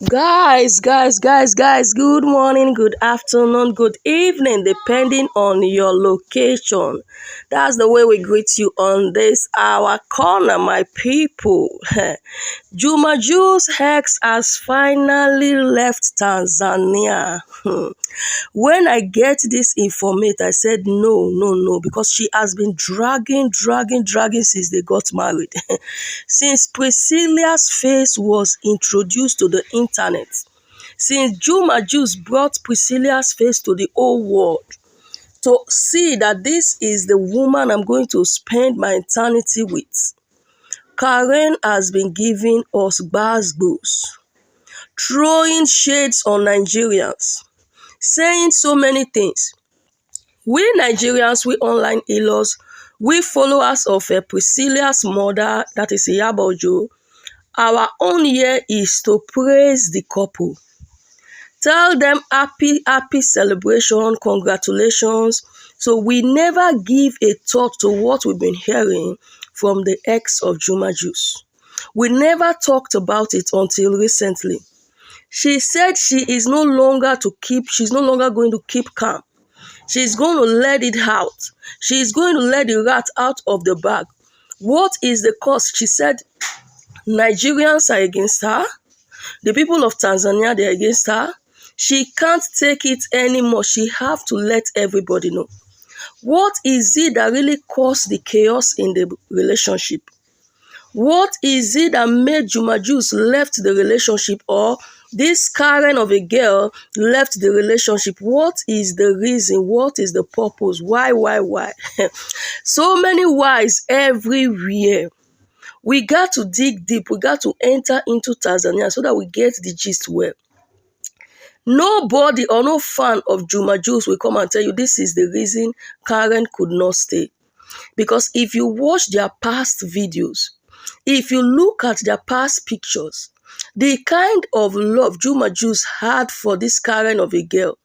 Guys, good morning, good afternoon, good evening, depending on your location. That's the way we greet you on this our corner, my people. Juma Juice Hex has finally left Tanzania. When I get this information, I said no, because she has been dragging since they got married. Since Priscilla's face was introduced to the internet, since Juma Juice brought Priscilla's face to the whole world, to see that this is the woman I'm going to spend my eternity with, Karen has been giving us gbas, throwing shades on Nigerians, saying so many things. We Nigerians, we online healers, we followers of Priscilla's mother, that is Iyabojo, our own here is to praise the couple. Tell them happy celebration, congratulations. So we never give a thought to what we've been hearing from the ex of Juma Juice. We never talked about it until recently. She said she's no longer going to keep calm. She's going to let it out. She's going to let the rat out of the bag. What is the cause? She said Nigerians are against her. The people of Tanzania, they're against her. She can't take it anymore. She have to let everybody know. What is it that really caused the chaos in the relationship? What is it that made Juma Juice left the relationship, or this Karen of a girl left the relationship? What is the reason? What is the purpose? Why? So many whys everywhere. We got to dig deep. We got to enter into Tanzania so that we get the gist well. Nobody or no fan of Juma Juice will come and tell you this is the reason Karen could not stay. Because if you watch their past videos, if you look at their past pictures, the kind of love Juma Juice had for this Karen of a girl,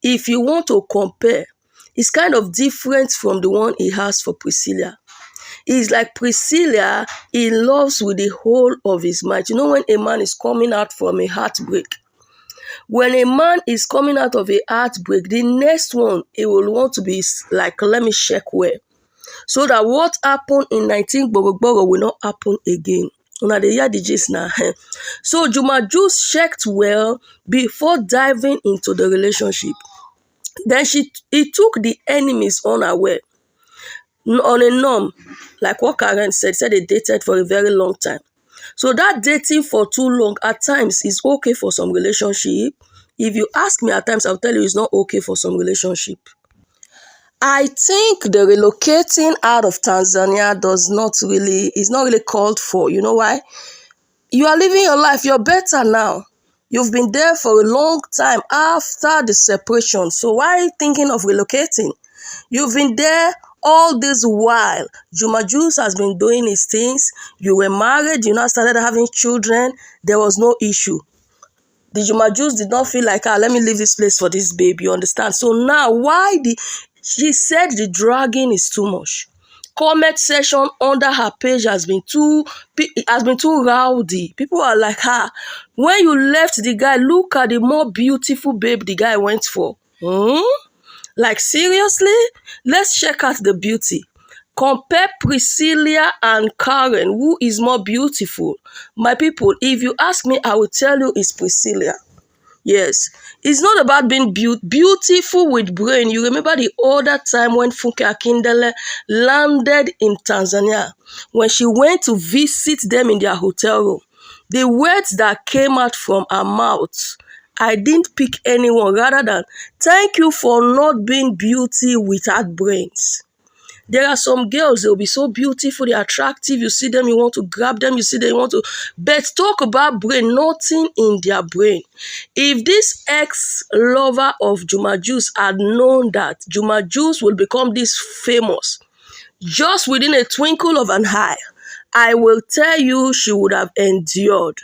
if you want to compare, it's kind of different from the one he has for Priscilla. It's like Priscilla, he loves with the whole of his might. You know, when a man is coming out from a heartbreak, when a man is coming out of a heartbreak, the next one, he will want to be like, let me check where. So that what happened in 19 Borogboro will not happen again. Una dey hear the gist now. So Juma Juice checked well before diving into the relationship. Then he took the enemies unaware. On a norm, like what Karen said they dated for a very long time. So that dating for too long at times is okay for some relationship. If you ask me at times, I'll tell you it's not okay for some relationship. I think the relocating out of Tanzania is not really called for. You know why? You are living your life. You're better now. You've been there for a long time after the separation. So why are you thinking of relocating? You've been there all this while. Juma Juice has been doing his things. You were married. You now started having children. There was no issue. The Juma Juice did not feel like, let me leave this place for this baby. You understand? So now, she said the dragging is too much. Comment section under her page has been too rowdy. People are like, when you left the guy, look at the more beautiful babe the guy went for. Like, seriously? Let's check out the beauty. Compare Priscilla and Karen. Who is more beautiful? My people, if you ask me, I will tell you it's Priscilla. Yes. It's not about being beautiful with brain. You remember the other time when Funke Akindele landed in Tanzania, when she went to visit them in their hotel room. The words that came out from her mouth, I didn't pick anyone rather than thank you for not being beauty without brains. There are some girls, they'll be so beautiful, they're attractive, you see them, you want to grab them, you see them, you want to... But talk about brain, nothing in their brain. If this ex-lover of Juma Juice had known that Juma Juice will become this famous, just within a twinkle of an eye, I will tell you she would have endured.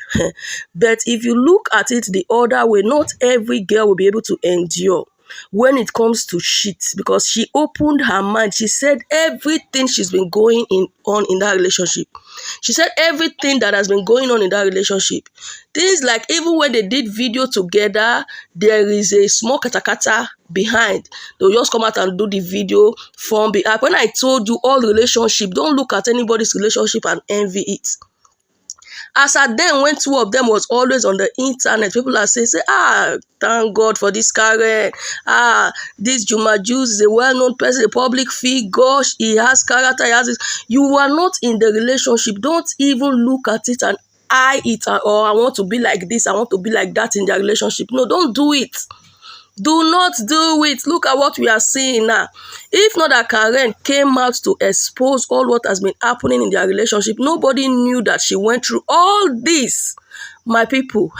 But if you look at it the other way, not every girl will be able to endure. when it comes to shit, because she opened her mind. She said everything she's been going on in that relationship. She said everything that has been going on in that relationship. Things like even when they did video together, there is a small katakata behind. They'll just come out and do the video from behind. When I told you all relationship, don't look at anybody's relationship and envy it. As at then, when two of them was always on the internet, people are saying, thank God for this Karen. This Juma Juice is a well-known person, a public figure. He has character, he has this. You are not in the relationship. Don't even look at it and eye it, or I want to be like this, I want to be like that in their relationship. No, don't do it. Do not do it. Look at what we are seeing now. If not that Karen came out to expose all what has been happening in their relationship, nobody knew that she went through all this. My people,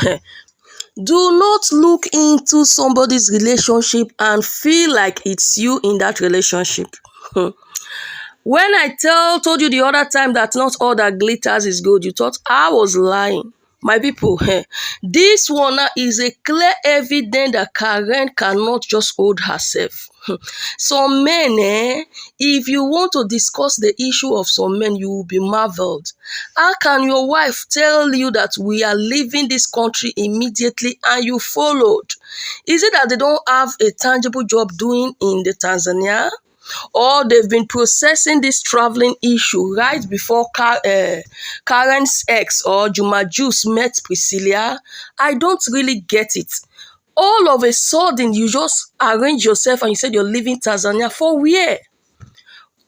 do not look into somebody's relationship and feel like it's you in that relationship. When I told you the other time that not all that glitters is gold, you thought I was lying. My people, this one is a clear evidence that Karen cannot just hold herself. Some men, if you want to discuss the issue of some men, you will be marveled. How can your wife tell you that we are leaving this country immediately and you followed? Is it that they don't have a tangible job doing in the Tanzania? Or they've been processing this traveling issue right before Karen's ex or Juma Juice met Priscilla? I don't really get it. All of a sudden, you just arrange yourself and you said you're leaving Tanzania. For where?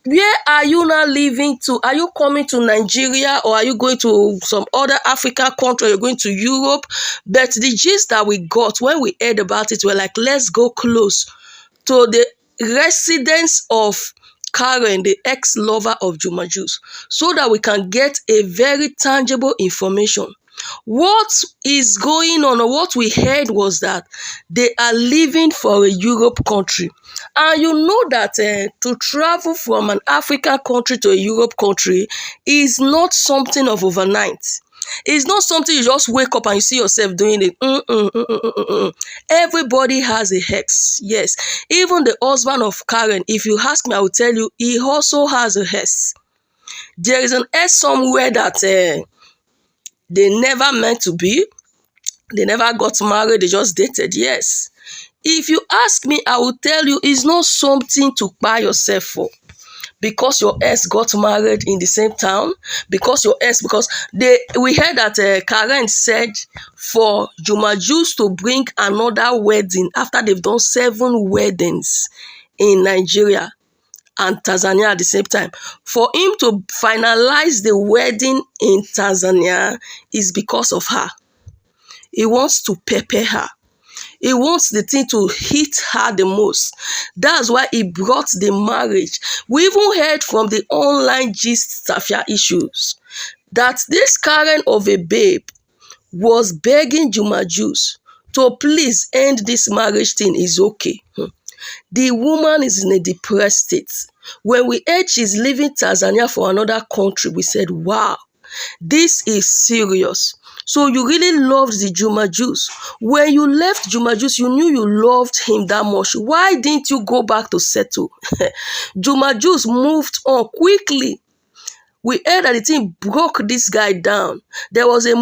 Where are you now leaving to? Are you coming to Nigeria, or are you going to some other African country? You're going to Europe? But the gist that we got when we heard about it, we're like, let's go close to the residence of Karen, the ex-lover of Juma Juice, so that we can get a very tangible information. What is going on, or what we heard was that they are leaving for a Europe country. And you know that to travel from an African country to a Europe country is not something of overnight. It's not something you just wake up and you see yourself doing it. Everybody has a ex. Yes. Even the husband of Karen, if you ask me, I will tell you, he also has a ex. There is an ex somewhere that they never meant to be. They never got married. They just dated. Yes. If you ask me, I will tell you, it's not something to buy yourself for. Because your ex got married in the same town, because we heard that Karen said for Juma Juice to bring another wedding after they've done 7 weddings in Nigeria and Tanzania at the same time. For him to finalize the wedding in Tanzania is because of her. He wants to pepper her. He wants the thing to hit her the most. That's why he brought the marriage. We even heard from the online gist Tafia issues that this Karen of a babe was begging Juma Juice to please end this marriage thing. Is okay. The woman is in a depressed state. When we heard she's leaving Tanzania for another country, we said, wow, this is serious. So you really loved the Juma Juice. When you left Juma Juice, you knew you loved him that much. Why didn't you go back to settle? Juma Juice moved on quickly. We heard that the thing broke this guy down. There was a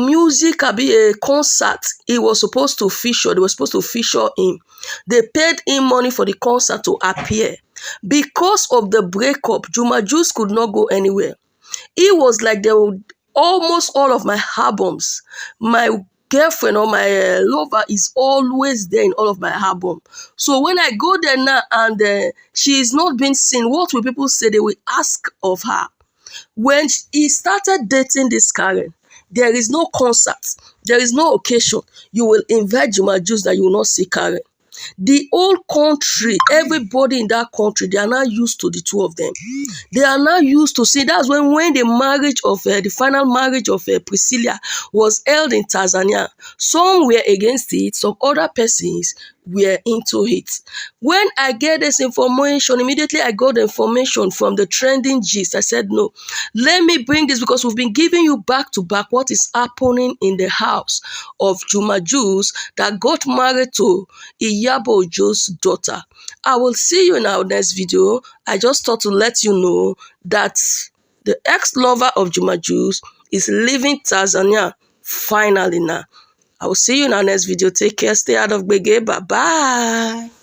concert he was supposed to feature. They were supposed to feature him. They paid him money for the concert to appear. Because of the breakup, Juma Juice could not go anywhere. He was like, almost all of my albums, my girlfriend or my lover is always there in all of my album. So when I go there now and she is not being seen, what will people say? They will ask of her. When he started dating this Karen, there is no concert, there is no occasion. You will invite Juma Juice that you will not see Karen. The whole country, everybody in that country, they are now used to the two of them. They are now used to see. That's when the final marriage of Priscilla was held in Tanzania. Some were against it, some other persons were into it. When I get this information, immediately I got the information from the trending gist. I said, no, let me bring this because we've been giving you back to back what is happening in the house of Juma Juice that got married to a Iyabo Ojo's daughter. I will see you in our next video. I just thought to let you know that the ex-lover of Juma Jux is leaving Tanzania finally now. I will see you in our next video. Take care. Stay out of Gbege. Bye-bye.